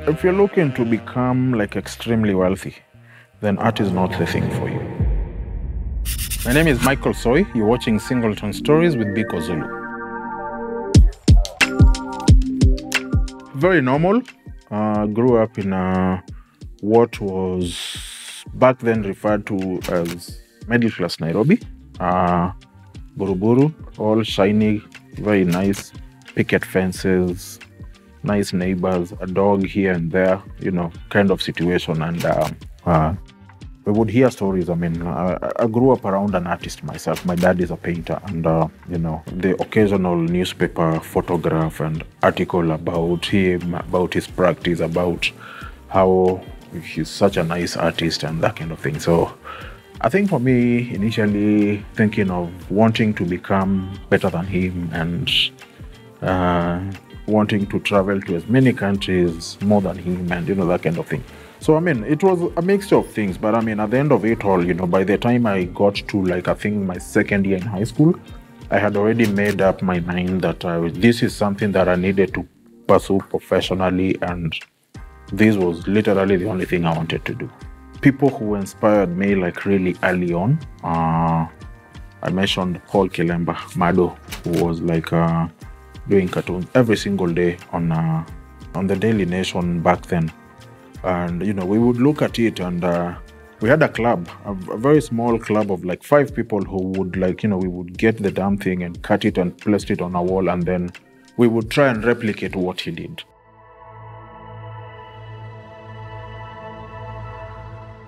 If you're looking to become like extremely wealthy, then art is not the thing for you. My name is Michael Soy. You're watching Singleton Stories with Biko Zulu. Very normal. Grew up in what was back then referred to as middle class Nairobi. Buruburu, all shiny, very nice picket fences, nice neighbors, a dog here and there, kind of situation. And we would hear stories. I mean, I grew up around an artist myself. My dad is a painter, and the occasional newspaper photograph and article about him, about his practice, about how he's such a nice artist and that kind of thing. So I think for me, initially thinking of wanting to become better than him and wanting to travel to as many countries more than him and, that kind of thing. So, I mean, it was a mixture of things. But, I mean, at the end of it all, by the time I got to, I think my second year in high school, I had already made up my mind that this is something that I needed to pursue professionally. And this was literally the only thing I wanted to do. People who inspired me, really early on, I mentioned Paul Kilemba, Mado, who was, doing cartoons every single day on the Daily Nation back then. And, we would look at it and we had a club, a very small club of 5 people who would we would get the damn thing and cut it and place it on a wall, and then we would try and replicate what he did.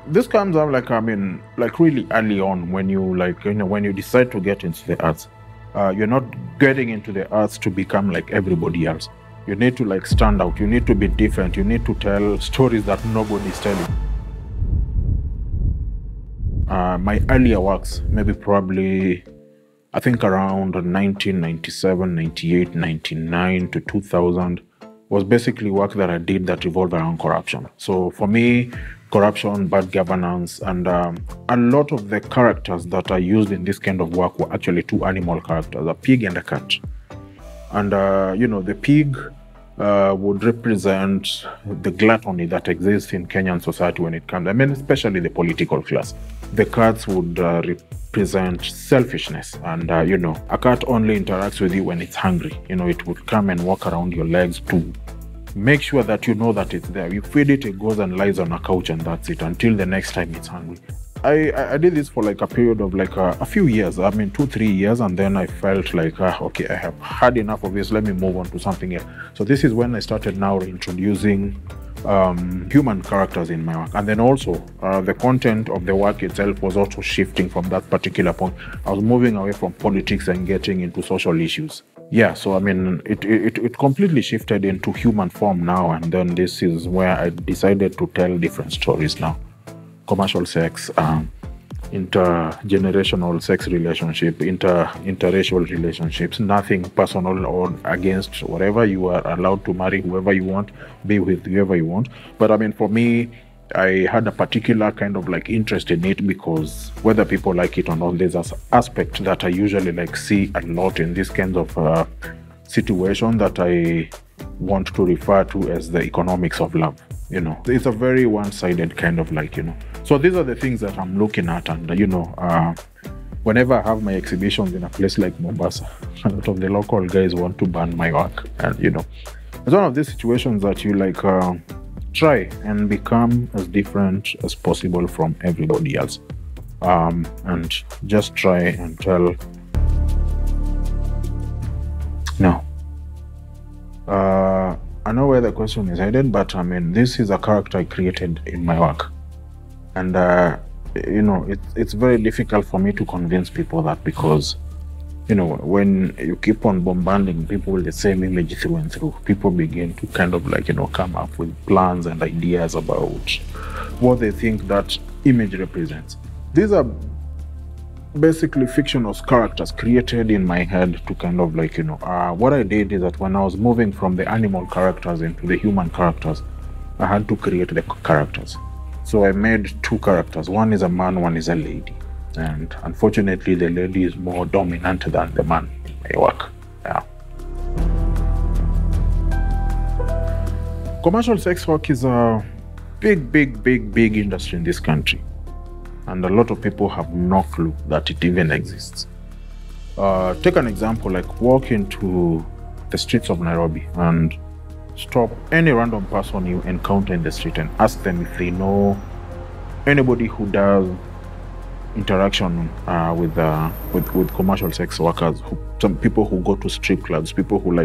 This comes up really early on when you when you decide to get into the arts. You're not getting into the arts to become like everybody else. You need to stand out. You need to be different. You need to tell stories that nobody's telling. My earlier works, probably, I think around 1997, 98, 99 to 2000, was basically work that I did that revolved around corruption. So for me, corruption, bad governance, and a lot of the characters that I used in this kind of work were actually 2 animal characters, a pig and a cat. And, the pig would represent the gluttony that exists in Kenyan society when it comes, especially the political class. The cats would represent selfishness. And, a cat only interacts with you when it's hungry. It would come and walk around your legs to make sure that you know that it's there. You feed it, it goes and lies on a couch, and that's it until the next time it's hungry. I did this for a period of a few years, 2-3 years, and then I felt okay, I have had enough of this, let me move on to something else. So this is when I started now introducing human characters in my work. And then also the content of the work itself was also shifting from that particular point. I was moving away from politics and getting into social issues. Yeah, so it completely shifted into human form now, and then this is where I decided to tell different stories now. Commercial sex, intergenerational sex relationship, interracial relationships, nothing personal or against whatever. You are allowed to marry whoever you want, be with whoever you want. But for me, I had a particular kind of interest in it because whether people like it or not, there's an aspect that I usually see a lot in this kind of situation that I want to refer to as the economics of love. It's a very one-sided kind of So these are the things that I'm looking at, and whenever I have my exhibitions in a place like Mombasa, a lot of the local guys want to ban my work, and it's one of these situations that you try and become as different as possible from everybody else, and just try and tell. No. I know where the question is headed, but this is a character I created in my work. And, it's very difficult for me to convince people that because, when you keep on bombarding people with the same image through and through, people begin to kind of come up with plans and ideas about what they think that image represents. These are basically fictional characters created in my head to kind of what I did is that when I was moving from the animal characters into the human characters, I had to create the characters. So I made 2 characters. One is a man, one is a lady. And unfortunately, the lady is more dominant than the man in my work. Yeah. Commercial sex work is a big industry in this country. And a lot of people have no clue that it even exists. Take an example, like walk into the streets of Nairobi and stop any random person you encounter in the street and ask them if they know anybody who does interaction with commercial sex workers, some people who go to strip clubs, people who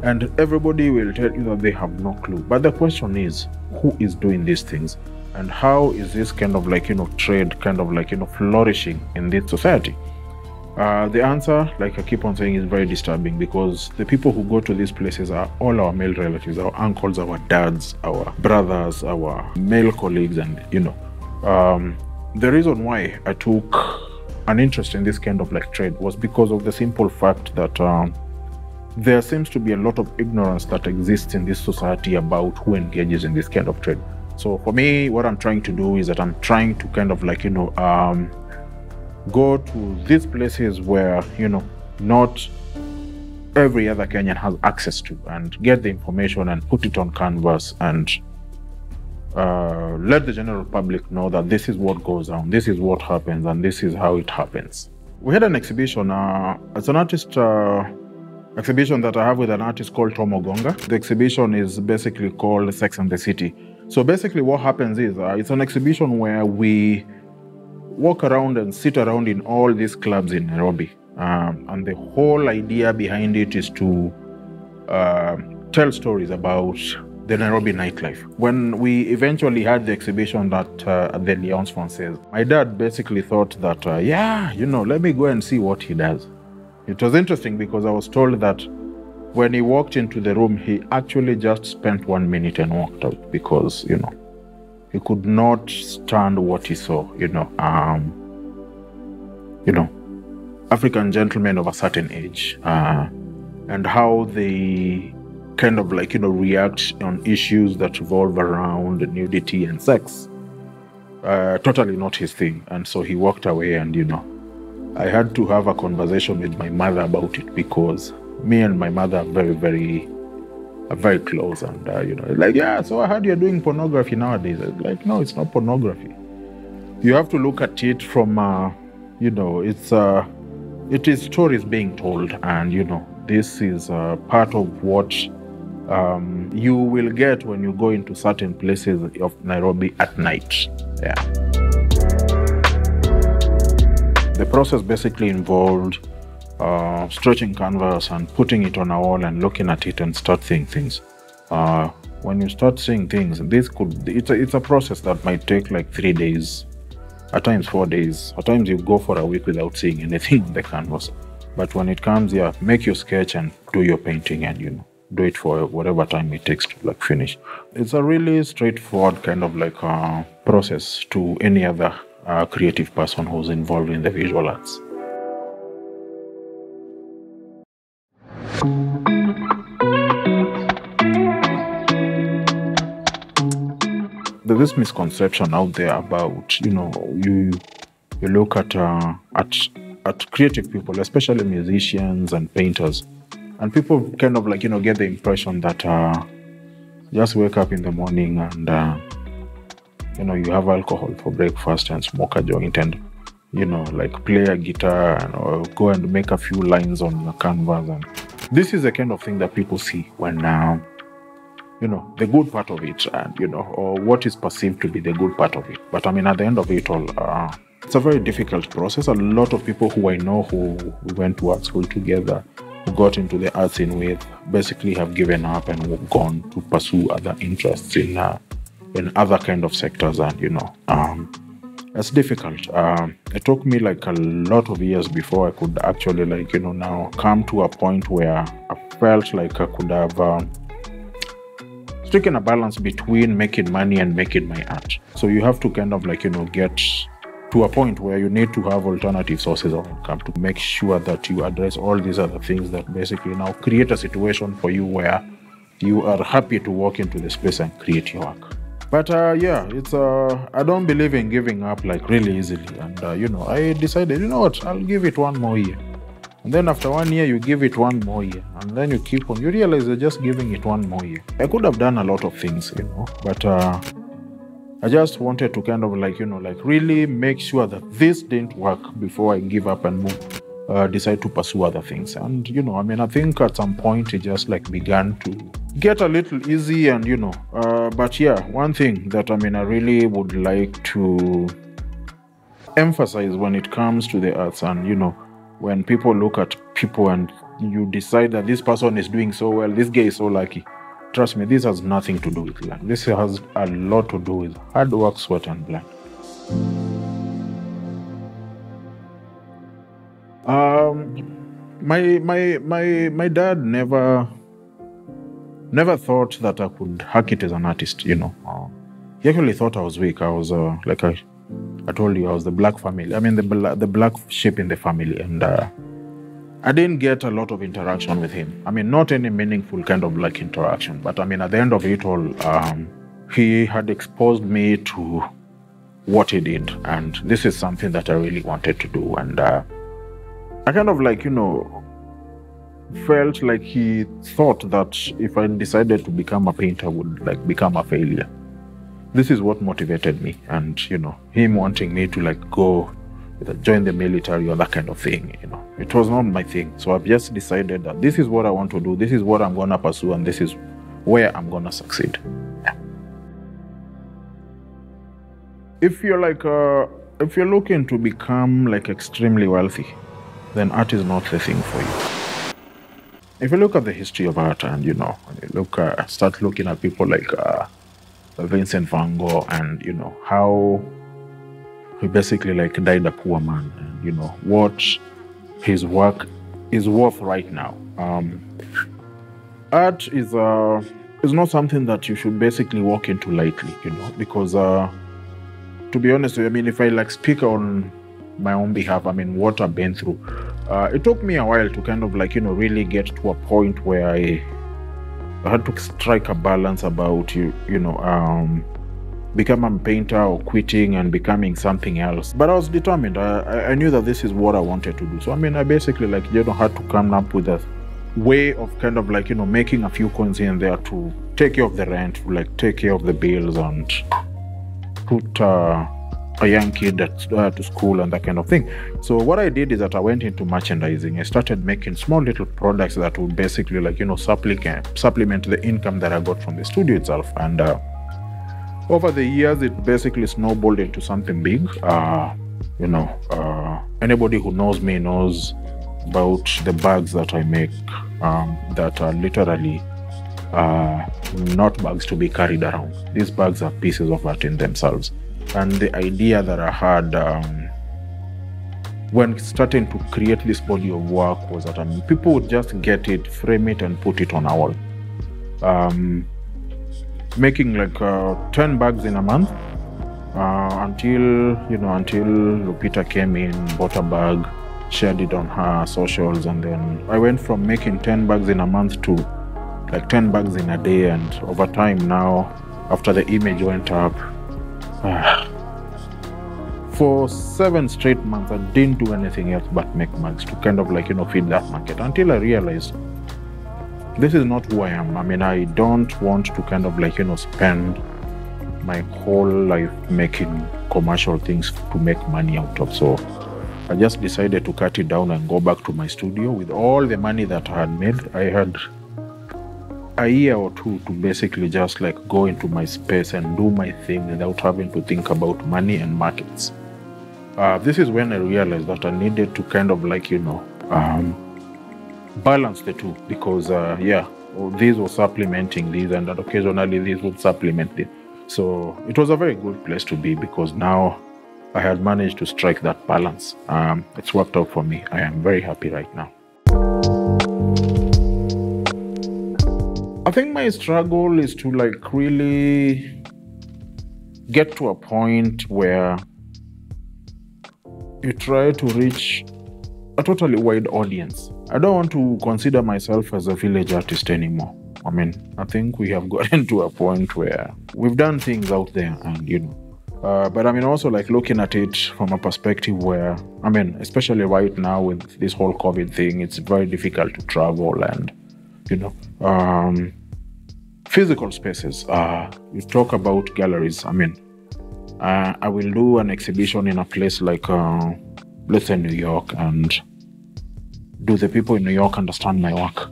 and everybody will tell you that they have no clue. But the question is, who is doing these things? And how is this kind of trade flourishing in this society? The answer, like I keep on saying, is very disturbing, because the people who go to these places are all our male relatives, our uncles, our dads, our brothers, our male colleagues, and the reason why I took an interest in this kind of trade was because of the simple fact that there seems to be a lot of ignorance that exists in this society about who engages in this kind of trade. So for me, what I'm trying to do is that I'm trying to go to these places where not every other Kenyan has access to, and get the information and put it on canvas and let the general public know that this is what goes on, this is what happens, and this is how it happens. We had an exhibition. It's an artist exhibition that I have with an artist called Tom Ogonga. The exhibition is basically called Sex and the City. So basically what happens is it's an exhibition where we walk around and sit around in all these clubs in Nairobi. And the whole idea behind it is to tell stories about the Nairobi nightlife. When we eventually had the exhibition at the Alliance Francaise, my dad basically thought that, let me go and see what he does. It was interesting because I was told that when he walked into the room, he actually just spent 1 minute and walked out because, he could not stand what he saw, African gentlemen of a certain age, and how they react on issues that revolve around nudity and sex. Totally not his thing. And so he walked away, and, I had to have a conversation with my mother about it, because me and my mother are very close. And, so I heard you're doing pornography nowadays. I was like, no, it's not pornography. You have to look at it from, it is stories being told. And, this is part of what you will get when you go into certain places of Nairobi at night. Yeah. The process basically involved stretching canvas and putting it on a wall and looking at it and start seeing things. When you start seeing things, it's a process that might take 3 days, at times 4 days. At times you go for a week without seeing anything on the canvas. But when it comes, make your sketch and do your painting, and do it for whatever time it takes to finish. It's a really straightforward process to any other creative person who's involved in the visual arts. There's this misconception out there about, you look at creative people, especially musicians and painters, and people get the impression that just wake up in the morning and you have alcohol for breakfast and smoke a joint and play a guitar or go and make a few lines on your canvas. And this is the kind of thing that people see when the good part of it, and or what is perceived to be the good part of it. But at the end of it all, it's a very difficult process. A lot of people who I know who went to art school together, who got into the art scene with, basically have given up and have gone to pursue other interests in other kind of sectors. And it's difficult. It took me a lot of years before I could actually now come to a point where I felt like I could have stricken a balance between making money and making my art. So you have to get to a point where you need to have alternative sources of income to make sure that you address all these other things that basically now create a situation for you where you are happy to walk into the space and create your work. But it's I don't believe in giving up really easily. And I decided, I'll give it one more year. And then after 1 year, you give it one more year. And then you keep on. You realize you're just giving it one more year. I could have done a lot of things, but I just wanted to kind of really make sure that this didn't work before I give up and decide to pursue other things. And, I think at some point it just began to get a little easy and, but yeah, one thing that, I really would like to emphasize when it comes to the arts and, when people look at people and you decide that this person is doing so well, this guy is so lucky. Trust me, this has nothing to do with luck. This has a lot to do with hard work, sweat, and blood. My dad never thought that I could hack it as an artist. He actually thought I was weak. I was I told you, I was the black family. The black sheep in the family, and I didn't get a lot of interaction with him. Not any meaningful kind of interaction. But at the end of it all, he had exposed me to what he did, and this is something that I really wanted to do. And I kind of felt like he thought that if I decided to become a painter, I would become a failure. This is what motivated me, and him wanting me to go join the military or that kind of thing. It was not my thing. So I've just decided that this is what I want to do, this is what I'm gonna pursue, and this is where I'm gonna succeed. Yeah. If you're looking to become extremely wealthy, then art is not the thing for you. If you look at the history of art and start looking at people like Vincent van Gogh and how he basically died a poor man, and what his work is worth right now. Art is not something that you should basically walk into lightly, because to be honest with you, if I speak on my own behalf, what I've been through, it took me a while to kind of really get to a point where I had to strike a balance about become a painter or quitting and becoming something else. But I was determined. I knew that this is what I wanted to do. So I basically had to come up with a way of kind of making a few coins in there to take care of the rent, to take care of the bills, and put a young kid to school and that kind of thing. So what I did is that I went into merchandising. I started making small little products that would basically supplement the income that I got from the studio itself. And over the years, it basically snowballed into something big. Anybody who knows me knows about the bags that I make, that are literally not bags to be carried around. These bags are pieces of art in themselves. And the idea that I had when starting to create this body of work was that people would just get it, frame it, and put it on a wall. Making 10 bags in a month until Lupita came in, bought a bag, shared it on her socials, and then I went from making 10 bags in a month to 10 bags in a day. And over time now, after the image went up, for 7 straight months, I didn't do anything else but make bags to kind of feed that market, until I realized this is not who I am. I don't want to kind of spend my whole life making commercial things to make money out of. So I just decided to cut it down and go back to my studio with all the money that I had made. I had a year or two to basically just go into my space and do my thing without having to think about money and markets. This is when I realized that I needed to kind of balance the two, because these were supplementing these, and that occasionally these would supplement this. So it was a very good place to be, because now I had managed to strike that balance. It's worked out for me. I am very happy right now. I think my struggle is to really get to a point where you try to reach a totally wide audience. I don't want to consider myself as a village artist anymore. I think we have gotten to a point where we've done things out there, and But I mean, also like looking at it from a perspective where, I mean, especially right now with this whole COVID thing, it's very difficult to travel and, physical spaces. You talk about galleries. I mean, I will do an exhibition in a place like, let's say New York, and do the people in New York understand my work?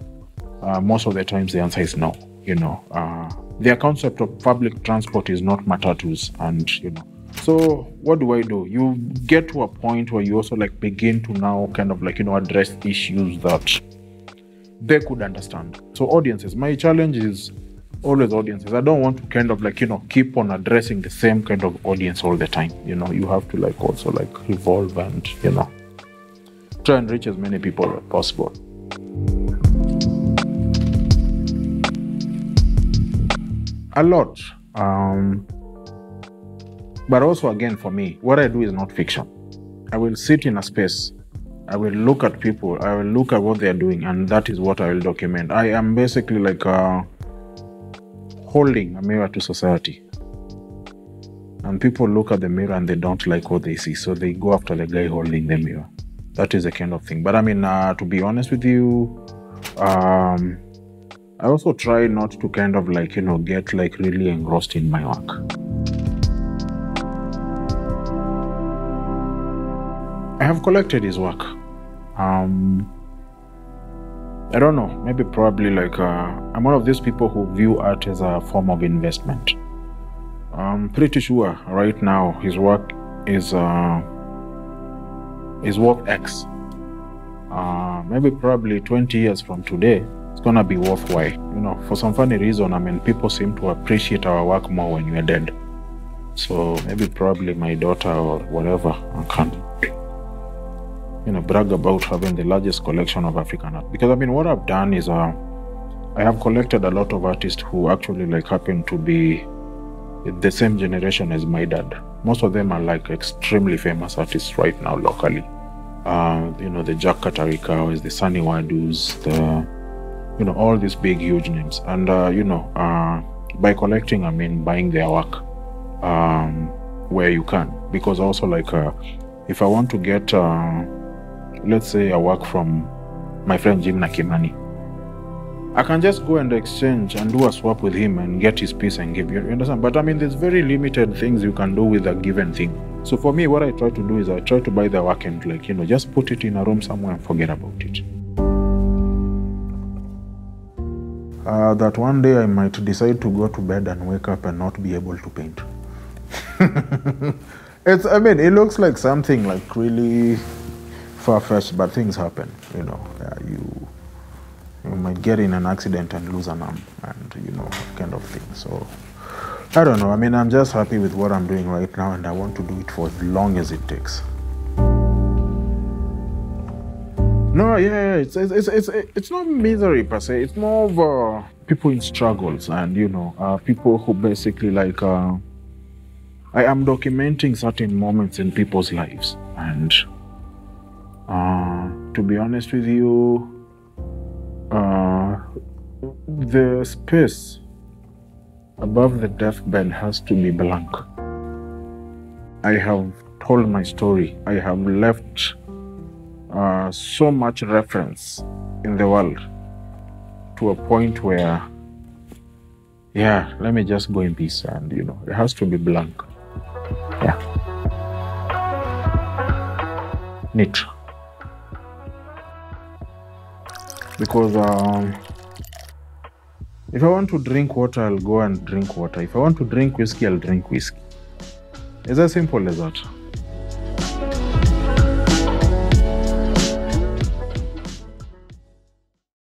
Most of the times the answer is no. Their concept of public transport is not matatus, and so what do? You get to a point where you also like begin to now kind of like address issues that they could understand. So audiences, my challenge is always audiences. I don't want to kind of like keep on addressing the same kind of audience all the time. You have to like also like evolve and try and reach as many people as possible. A lot. But also, again, for me, what I do is not fiction. I will sit in a space. I will look at people. I will look at what they're doing, and that is what I will document. I am basically like holding a mirror to society. And people look at the mirror and they don't like what they see, so they go after the guy holding the mirror. That is the kind of thing. But I mean, to be honest with you, I also try not to kind of like, get like really engrossed in my work. I have collected his work. I don't know, maybe probably like, I'm one of these people who view art as a form of investment. I'm pretty sure right now his work is worth X. Maybe probably 20 years from today, it's gonna be worthwhile. For some funny reason, I mean, people seem to appreciate our work more when we're dead. So maybe probably my daughter or whatever can, brag about having the largest collection of African art. Because I mean, what I've done is I have collected a lot of artists who actually like happen to be the same generation as my dad. Most of them are like extremely famous artists right now locally. The Jack Katarikawas, the Sunny Wadus, all these big, huge names. And, by collecting, I mean buying their work where you can. Because also, like, if I want to get, let's say, a work from my friend Jim Nakimani, I can just go and exchange and do a swap with him and get his piece and give you understand? But I mean, there's very limited things you can do with a given thing. So for me, what I try to do is I try to buy the work and like, just put it in a room somewhere and forget about it. That one day I might decide to go to bed and wake up and not be able to paint. It looks like something like really far-fetched, but things happen, you might get in an accident and lose an arm and, kind of thing. So, I don't know. I mean, I'm just happy with what I'm doing right now and I want to do it for as long as it takes. No, yeah, it's not misery per se. It's more of people in struggles and, people who basically like, I am documenting certain moments in people's lives. And to be honest with you, the space above the deathbed has to be blank. I have told my story. I have left so much reference in the world to a point where, let me just go in peace and, it has to be blank. Yeah. Neat. Because if I want to drink water, I'll go and drink water. If I want to drink whiskey, I'll drink whiskey. It's as simple as that.